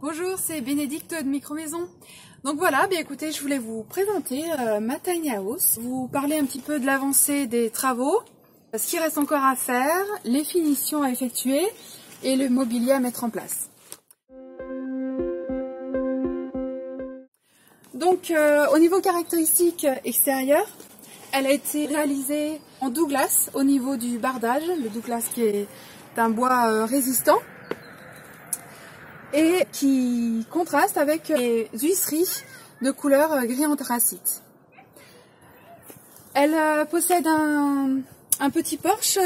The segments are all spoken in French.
Bonjour, c'est Bénédicte de Micro-Maison. Donc voilà, écoutez, je voulais vous présenter ma tiny house, vous parler un petit peu de l'avancée des travaux, ce qui reste encore à faire, les finitions à effectuer et le mobilier à mettre en place. Donc au niveau caractéristiques extérieures, elle a été réalisée en Douglas au niveau du bardage, le Douglas qui est un bois résistant et qui contraste avec les huisseries de couleur gris anthracite. Elle possède un petit porche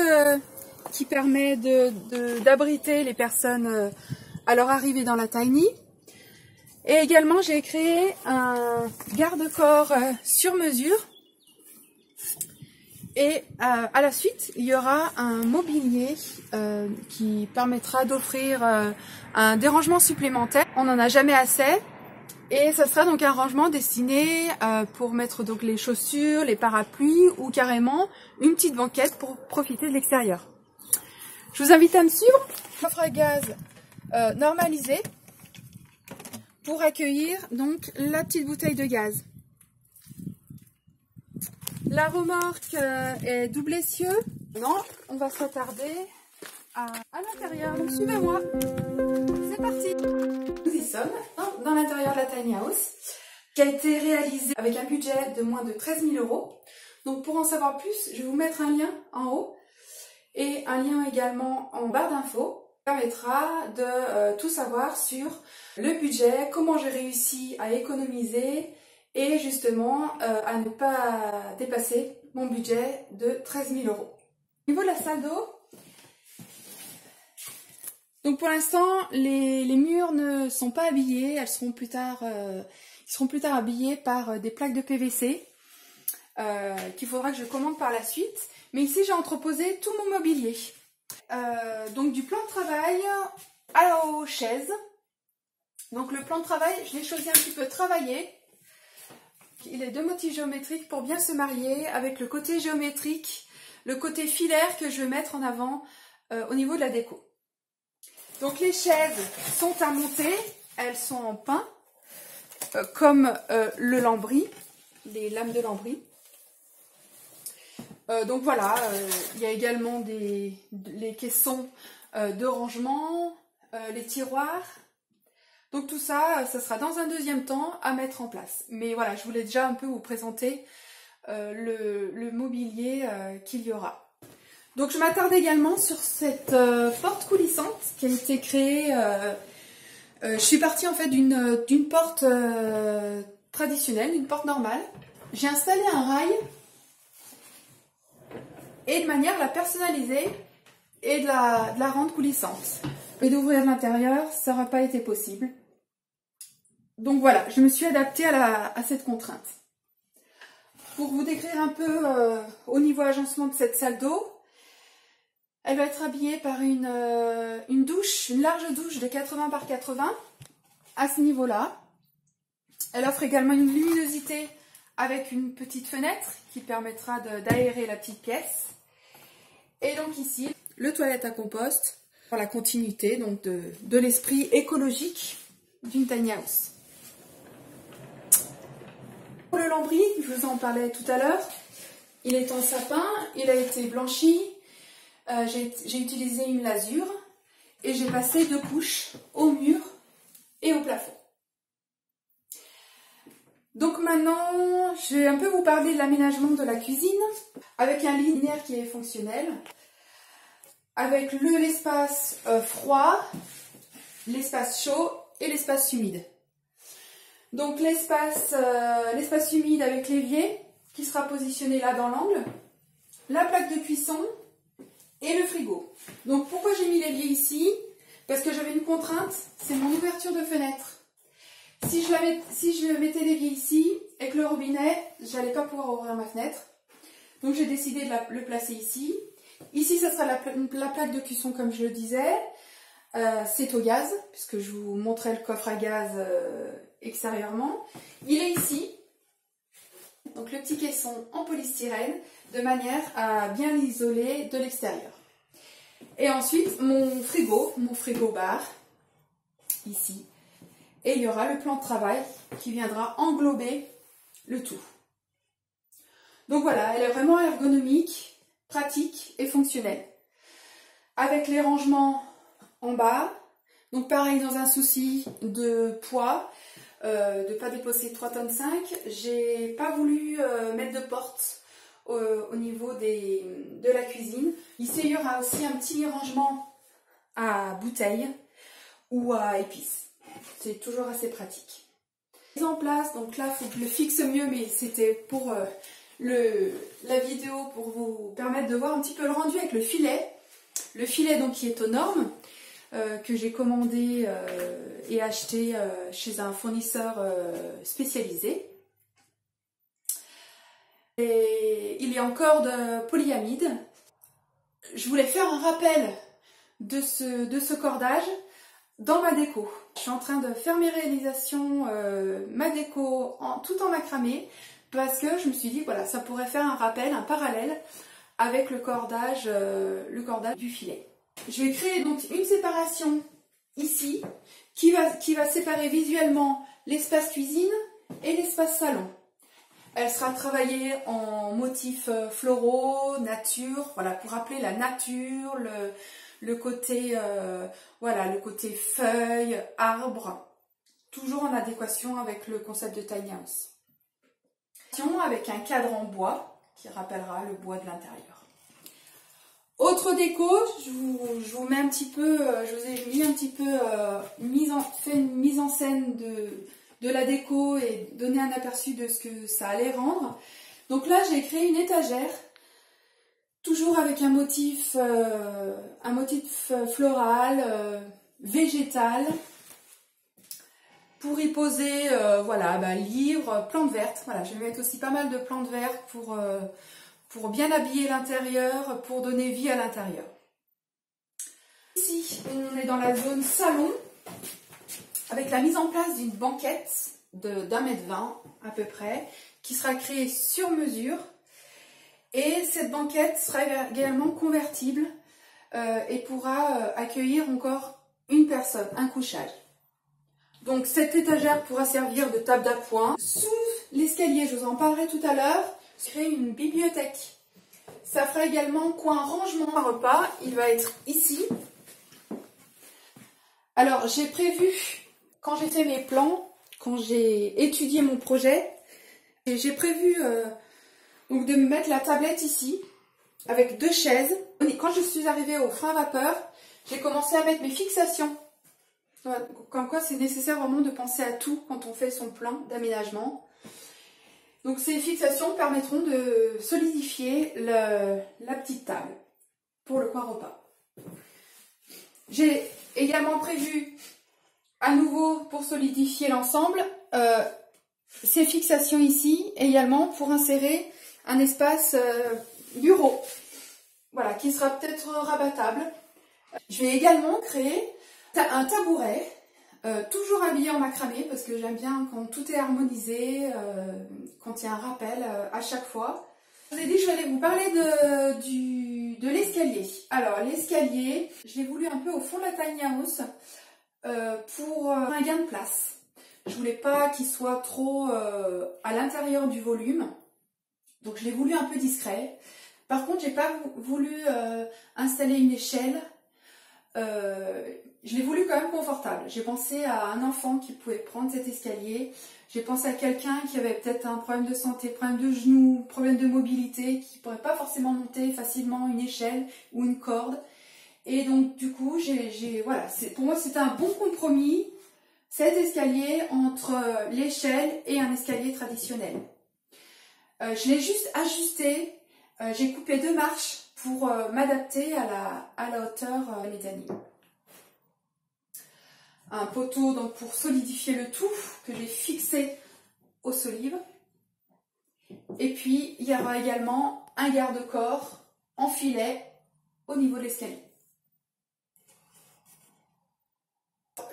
qui permet d'abriter les personnes à leur arrivée dans la tiny. Et également, j'ai créé un garde-corps sur mesure. Et à la suite, il y aura un mobilier qui permettra d'offrir un dérangement supplémentaire. On n'en a jamais assez. Et ça sera donc un rangement destiné pour mettre donc les chaussures, les parapluies ou carrément une petite banquette pour profiter de l'extérieur. Je vous invite à me suivre. Coffre à gaz normalisé pour accueillir donc la petite bouteille de gaz. La remorque est double essieu. Non, on va s'attarder à l'intérieur. Donc suivez-moi. C'est parti. Nous y sommes dans l'intérieur de la tiny house qui a été réalisée avec un budget de moins de 13 000 €. Donc pour en savoir plus, je vais vous mettre un lien en haut et un lien également en barre d'infos. Ça permettra de tout savoir sur le budget, comment j'ai réussi à économiser et justement à ne pas dépasser mon budget de 13 000 €. Au niveau de la salle d'eau, donc pour l'instant les murs ne sont pas habillés, ils seront plus tard habillés par des plaques de PVC qu'il faudra que je commande par la suite. Mais ici j'ai entreposé tout mon mobilier. Donc du plan de travail aux chaises. Donc le plan de travail, je l'ai choisi un petit peu travaillé. Il est de motifs géométriques pour bien se marier avec le côté géométrique, le côté filaire que je vais mettre en avant au niveau de la déco. Donc les chaises sont à monter, elles sont en pin, comme le lambris, les lames de lambris. Donc voilà, il y a également les caissons de rangement, les tiroirs. Donc tout ça, ça sera dans un deuxième temps à mettre en place. Mais voilà, je voulais déjà un peu vous présenter le mobilier qu'il y aura. Donc je m'attarde également sur cette porte coulissante qui a été créée. Je suis partie en fait d'une porte traditionnelle, une porte normale. J'ai installé un rail et de manière à la personnaliser et de la rendre coulissante. Et d'ouvrir l'intérieur, ça n'aura pas été possible. Donc voilà, je me suis adaptée à cette contrainte. Pour vous décrire un peu au niveau agencement de cette salle d'eau, elle va être habillée par une large douche de 80 par 80 à ce niveau-là. Elle offre également une luminosité avec une petite fenêtre qui permettra d'aérer la petite pièce. Et donc ici, le toilette à compost pour la continuité donc de l'esprit écologique d'une tiny house. Pour le lambris, je vous en parlais tout à l'heure, il est en sapin, il a été blanchi, j'ai utilisé une lasure et j'ai passé 2 couches au mur et au plafond. Donc maintenant, je vais un peu vous parler de l'aménagement de la cuisine avec un lit linéaire qui est fonctionnel, avec l'espace froid, l'espace chaud et l'espace humide. Donc l'espace humide avec l'évier qui sera positionné là dans l'angle, la plaque de cuisson et le frigo. Donc pourquoi j'ai mis l'évier ici? Parce que j'avais une contrainte, c'est mon ouverture de fenêtre. Si je mettais l'évier ici et que le robinet, j'allais pas pouvoir ouvrir ma fenêtre. Donc j'ai décidé de le placer ici. Ici, ça sera la plaque de cuisson comme je le disais. C'est au gaz, puisque je vous montrais le coffre à gaz extérieurement. Il est ici, donc le petit caisson en polystyrène, de manière à bien l'isoler de l'extérieur. Et ensuite, mon frigo bar, ici, et il y aura le plan de travail qui viendra englober le tout. Donc voilà, elle est vraiment ergonomique, pratique et fonctionnelle. Avec les rangements en bas, donc pareil dans un souci de poids, de ne pas dépasser 3,5 tonnes, j'ai pas voulu mettre de porte au niveau de la cuisine. Ici il y aura aussi un petit rangement à bouteilles ou à épices. C'est toujours assez pratique. Mise en place, donc là il faut que je le fixe mieux, mais c'était pour la vidéo pour vous permettre de voir un petit peu le rendu avec le filet. Le filet donc qui est aux normes, que j'ai commandé et acheté chez un fournisseur spécialisé. Et il est encore de polyamide. Je voulais faire un rappel de ce cordage dans ma déco. Je suis en train de faire mes réalisations, ma déco tout en macramé, parce que je me suis dit voilà, ça pourrait faire un rappel, un parallèle avec le cordage du filet. Je vais créer donc une séparation ici qui va séparer visuellement l'espace cuisine et l'espace salon. Elle sera travaillée en motifs floraux, nature, voilà, pour rappeler la nature, le côté voilà, le côté feuilles, arbres, toujours en adéquation avec le concept de tiny house. Avec un cadre en bois qui rappellera le bois de l'intérieur. Autre déco, je vous mets un petit peu, je vous ai mis un petit peu fait une mise en scène de la déco et donné un aperçu de ce que ça allait rendre. Donc là j'ai créé une étagère, toujours avec un motif floral, végétal, pour y poser voilà, livres, plantes vertes. Voilà, je vais mettre aussi pas mal de plantes vertes pour bien habiller l'intérieur, pour donner vie à l'intérieur. Ici, on est dans la zone salon, avec la mise en place d'une banquette d'1,20 m à peu près, qui sera créée sur mesure. Et cette banquette sera également convertible et pourra accueillir encore une personne, un couchage. Donc cette étagère pourra servir de table d'appoint. Sous l'escalier, je vous en parlerai tout à l'heure, je crée une bibliothèque. Ça fera également coin rangement à repas. Il va être ici. Alors j'ai prévu, quand j'ai fait mes plans, quand j'ai étudié mon projet, j'ai prévu donc de mettre la tablette ici, avec 2 chaises. Quand je suis arrivée au frein à vapeur, j'ai commencé à mettre mes fixations. Comme quoi c'est nécessaire vraiment de penser à tout quand on fait son plan d'aménagement. Donc ces fixations permettront de solidifier la petite table pour le coin repas. J'ai également prévu à nouveau pour solidifier l'ensemble ces fixations ici également pour insérer un espace bureau, voilà, qui sera peut-être rabattable. Je vais également créer un tabouret, toujours habillé en macramé, parce que j'aime bien quand tout est harmonisé, quand il y a un rappel à chaque fois. Je vous ai dit que je vais vous parler de l'escalier. Alors l'escalier, je l'ai voulu un peu au fond de la tiny house pour un gain de place. Je voulais pas qu'il soit trop à l'intérieur du volume, donc je l'ai voulu un peu discret. Par contre, j'ai pas voulu installer une échelle. Je l'ai voulu quand même confortable. J'ai pensé à un enfant qui pouvait prendre cet escalier. J'ai pensé à quelqu'un qui avait peut-être un problème de santé, problème de genou, problème de mobilité, qui ne pourrait pas forcément monter facilement une échelle ou une corde. Et donc du coup, voilà, pour moi c'était un bon compromis, cet escalier entre l'échelle et un escalier traditionnel. Je l'ai juste ajusté, j'ai coupé 2 marches pour m'adapter à la hauteur médiane. Un poteau donc pour solidifier le tout que j'ai fixé au solive. Et puis il y aura également un garde-corps en filet au niveau de l'escalier.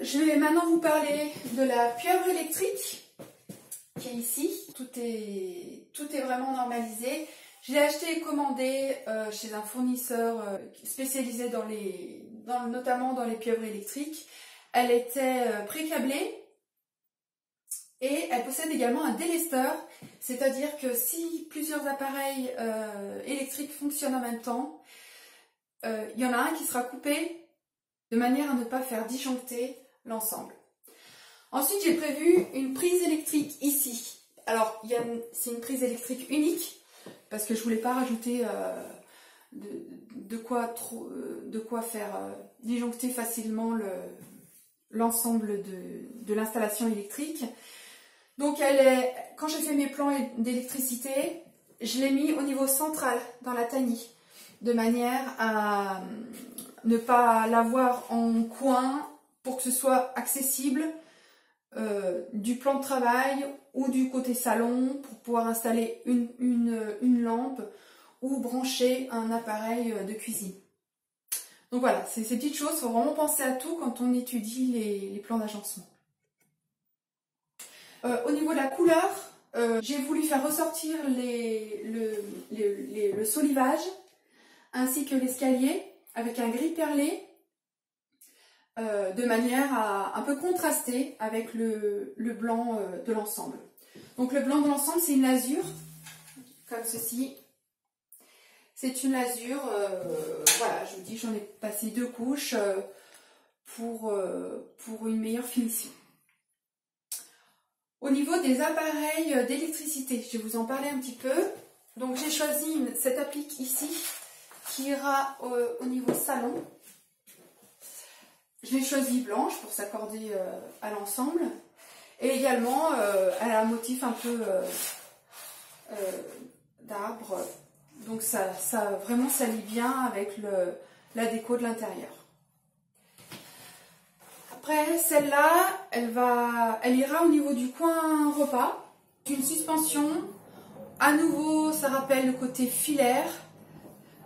Je vais maintenant vous parler de la pieuvre électrique qui est ici. Tout est vraiment normalisé. Je l'ai acheté et commandé chez un fournisseur spécialisé notamment dans les pieuvres électriques. Elle était pré-câblée Et elle possède également un délesteur, c'est-à-dire que si plusieurs appareils électriques fonctionnent en même temps, il y en a un qui sera coupé de manière à ne pas faire disjoncter l'ensemble. Ensuite, j'ai prévu une prise électrique ici. Alors, c'est une prise électrique unique, parce que je ne voulais pas rajouter de quoi faire disjoncter facilement l'ensemble de l'installation électrique. Donc, quand j'ai fait mes plans d'électricité, je l'ai mis au niveau central dans la tanière, de manière à ne pas l'avoir en coin pour que ce soit accessible du plan de travail ou du côté salon pour pouvoir installer une lampe ou brancher un appareil de cuisine. Donc voilà, ces petites choses, il faut vraiment penser à tout quand on étudie les plans d'agencement. Au niveau de la couleur, j'ai voulu faire ressortir le solivage ainsi que l'escalier avec un gris perlé de manière à un peu contraster avec le blanc de l'ensemble. Donc le blanc de l'ensemble, c'est une lasure, comme ceci. C'est une lasure, voilà, je vous dis, j'en ai passé 2 couches pour une meilleure finition. Au niveau des appareils d'électricité, je vais vous en parler un petit peu. Donc j'ai choisi cette applique ici qui ira au niveau salon. Je l'ai choisie blanche pour s'accorder à l'ensemble. Et également, elle a un motif un peu d'arbre. Donc ça vraiment s'allie bien avec la déco de l'intérieur. Après, celle-là, elle ira au niveau du coin repas. Une suspension. À nouveau, ça rappelle le côté filaire.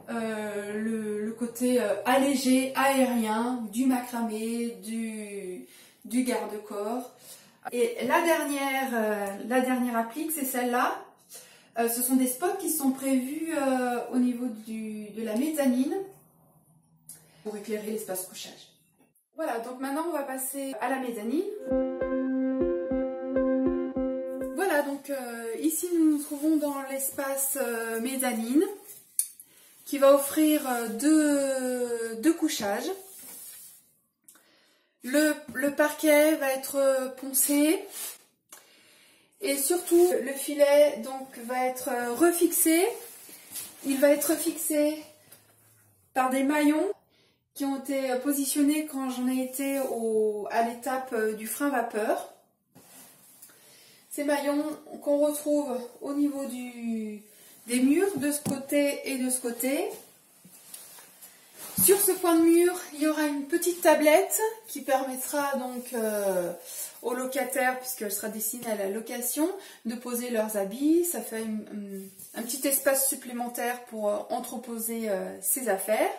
Le côté allégé, aérien, du macramé, du garde-corps. Et la dernière applique, c'est celle-là. Ce sont des spots qui sont prévus au niveau de la mezzanine pour éclairer l'espace couchage. Voilà, donc maintenant on va passer à la mezzanine. Voilà, donc ici nous nous trouvons dans l'espace mezzanine qui va offrir deux couchages. Le parquet va être poncé et surtout le filet donc va être refixé. Il va être fixé par des maillons qui ont été positionnés quand j'en ai été à l'étape du frein vapeur. Ces maillons qu'on retrouve au niveau des murs de ce côté et de ce côté. Sur ce coin de mur, il y aura une petite tablette qui permettra donc aux locataires, puisqu'elle sera destinée à la location, de poser leurs habits. Ça fait un petit espace supplémentaire pour entreposer ses affaires.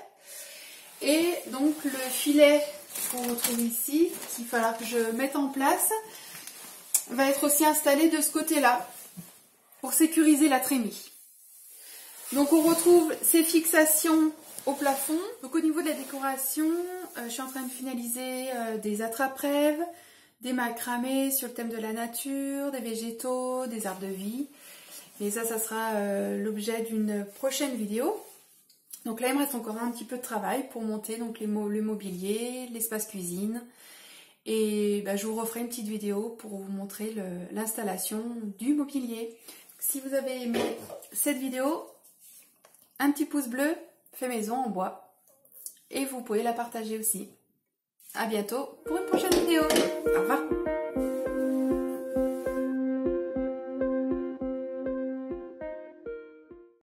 Et donc le filet qu'on retrouve ici, qu'il faudra que je mette en place, va être aussi installé de ce côté-là pour sécuriser la trémie. Donc on retrouve ces fixations au plafond. Donc au niveau de la décoration, je suis en train de finaliser des attrape-rêves, des macramés sur le thème de la nature, des végétaux, des arbres de vie. Mais ça sera l'objet d'une prochaine vidéo. Donc là, il me reste encore un petit peu de travail pour monter donc le mobilier, l'espace cuisine. Et je vous referai une petite vidéo pour vous montrer l'installation du mobilier. Si vous avez aimé cette vidéo, un petit pouce bleu, fait maison en bois. Et vous pouvez la partager aussi. À bientôt pour une prochaine vidéo. Au revoir.